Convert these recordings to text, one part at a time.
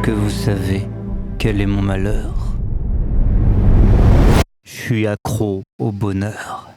que vous savez quel est mon malheur? Je suis accro au bonheur.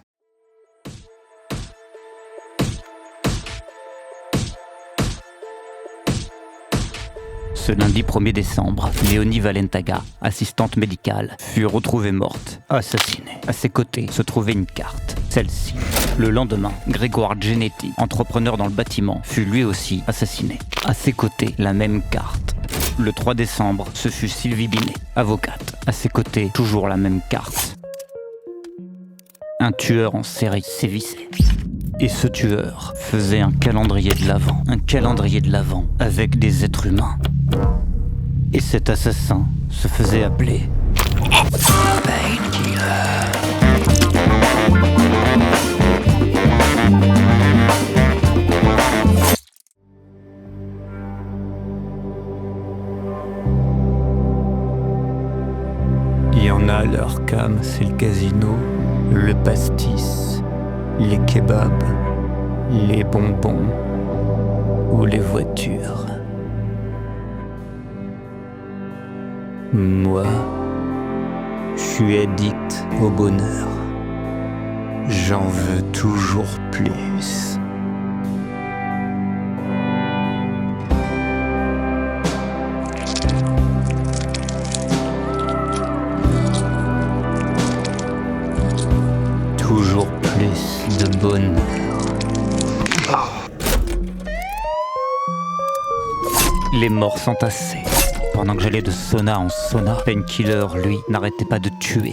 Ce lundi 1er décembre, Léonie Valentaga, assistante médicale, fut retrouvée morte, assassinée. À ses côtés se trouvait une carte, celle-ci. Le lendemain, Grégoire Genetti, entrepreneur dans le bâtiment, fut lui aussi assassiné. À ses côtés, la même carte. Le 3 décembre, ce fut Sylvie Binet, avocate. À ses côtés, toujours la même carte. Un tueur en série sévissait. Et ce tueur faisait un calendrier de l'Avent. Un calendrier de l'Avent avec des êtres humains. Et cet assassin se faisait appeler Painkiller. Il y en a à leur cam, c'est le casino, le pastis, les kebabs, les bonbons ou les voitures. Moi, je suis addict au bonheur. J'en veux toujours plus. Toujours plus de bonheur. Les morts s'entassaient. Pendant que j'allais de sauna en sauna, Painkiller, lui, n'arrêtait pas de tuer,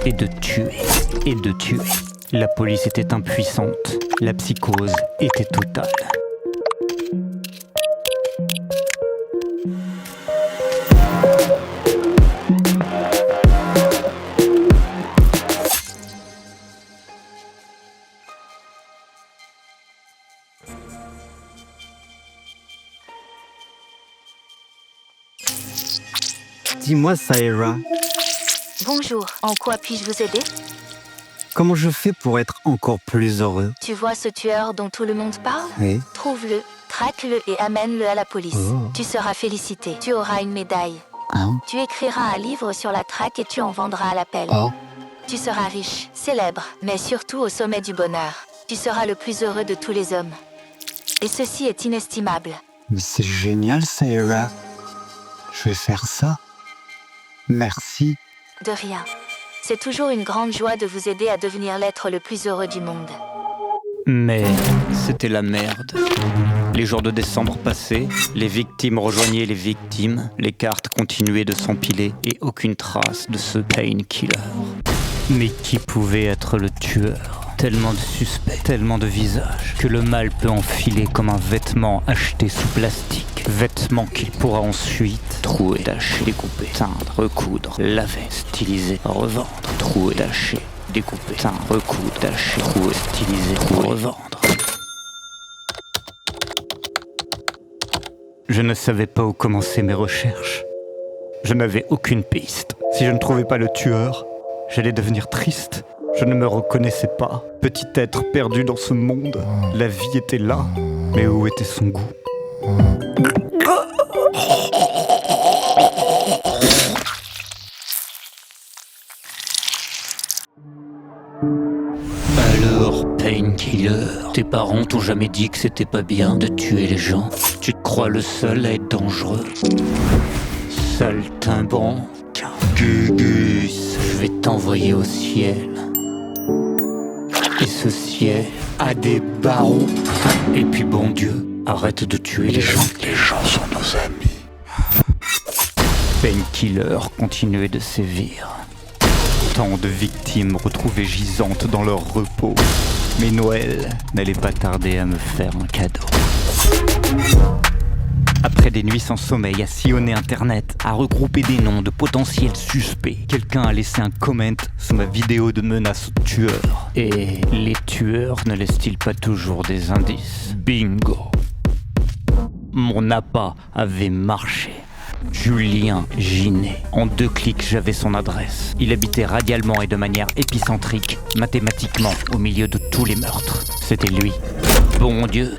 et de tuer, et de tuer. La police était impuissante, la psychose était totale. Dis-moi, Saïra, Bonjour, en quoi puis-je vous aider? comment je fais pour être encore plus heureux? Tu vois ce tueur dont tout le monde parle? Oui. Trouve-le, traque-le et amène-le à la police. Oh. Tu seras félicité, tu auras une médaille. Hein? Tu écriras un livre sur la traque et tu en vendras à l'appel. Oh. Tu seras riche, célèbre, mais surtout au sommet du bonheur. Tu seras le plus heureux de tous les hommes. Et ceci est inestimable. Mais c'est génial, Saïra. Je vais faire ça. Merci. De rien. C'est toujours une grande joie de vous aider à devenir l'être le plus heureux du monde. Mais c'était la merde. Les jours de décembre passaient, les victimes rejoignaient les victimes, les cartes continuaient de s'empiler et aucune trace de ce Painkiller. Mais qui pouvait être le tueur? Tellement de suspects, tellement de visages, que le mal peut enfiler comme un vêtement acheté sous plastique. Vêtement qu'il pourra ensuite trouer, tâcher, découper, teindre, recoudre, laver, styliser, revendre, trouer, tâcher, découper, teindre, recoudre, tâcher, trouer, styliser, revendre. Je ne savais pas où commencer mes recherches. Je n'avais aucune piste. Si je ne trouvais pas le tueur, j'allais devenir triste. Je ne me reconnaissais pas. Petit être perdu dans ce monde. La vie était là, mais où était son goût? Alors, Painkiller, tes parents t'ont jamais dit que c'était pas bien de tuer les gens? Tu te crois le seul à être dangereux? Saltimbanque, Gugus, je vais t'envoyer au ciel. Et ce ciel a des barreaux. Et puis bon Dieu, arrête de tuer les gens. Les gens sont nos amis. Painkiller continuait de sévir. Tant de victimes retrouvées gisantes dans leur repos. Mais Noël n'allait pas tarder à me faire un cadeau. Après des nuits sans sommeil, à sillonner internet, à regrouper des noms de potentiels suspects, quelqu'un a laissé un comment sous ma vidéo de menace aux tueurs. Et les tueurs ne laissent-ils pas toujours des indices? Bingo! Mon appât avait marché. Julien Ginet. En 2 clics, j'avais son adresse. Il habitait radialement et de manière épicentrique, mathématiquement, au milieu de tous les meurtres. C'était lui. Bon Dieu!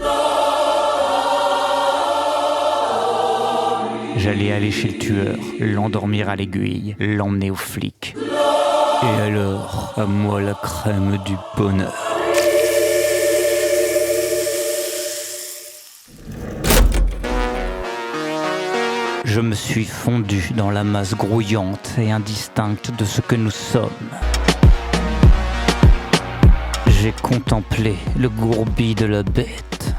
J'allais aller chez le tueur, l'endormir à l'aiguille, l'emmener aux flics. Et alors, à moi la crème du bonheur. Je me suis fondu dans la masse grouillante et indistincte de ce que nous sommes. J'ai contemplé le gourbi de la bête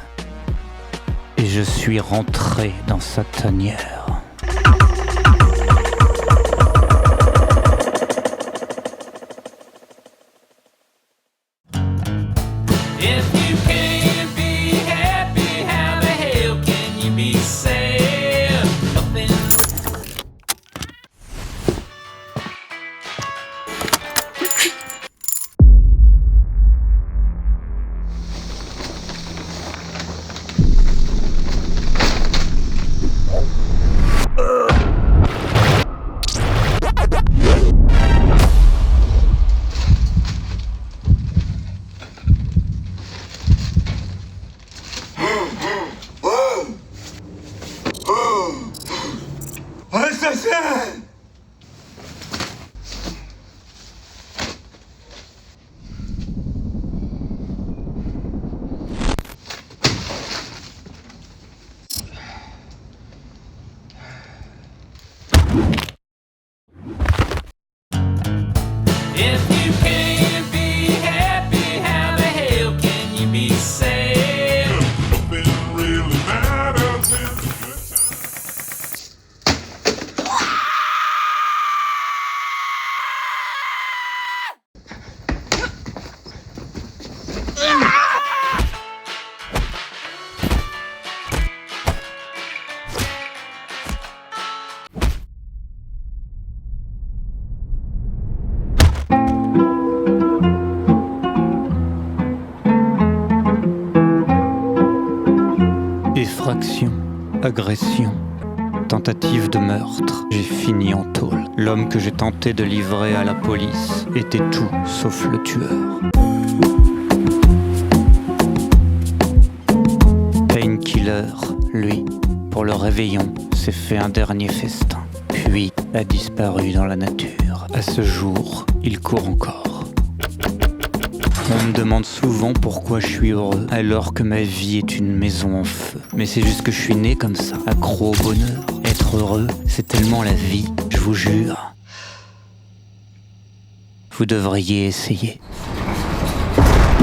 et je suis rentré dans sa tanière. Assassin! Effraction, agression, tentative de meurtre. J'ai fini en tôle. L'homme que j'ai tenté de livrer à la police était tout sauf le tueur. Painkiller, lui, pour le réveillon, s'est fait un dernier festin, puis a disparu dans la nature. À ce jour, il court encore. On me demande souvent pourquoi je suis heureux, alors que ma vie est une maison en feu. Mais c'est juste que je suis né comme ça, accro au bonheur. Être heureux, c'est tellement la vie, je vous jure. Vous devriez essayer.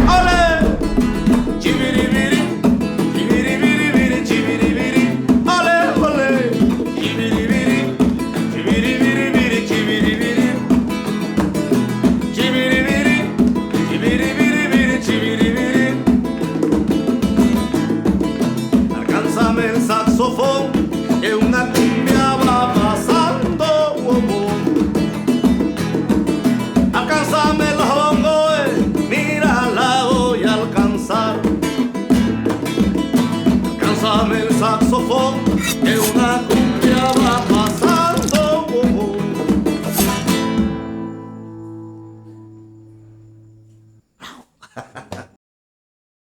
Allez!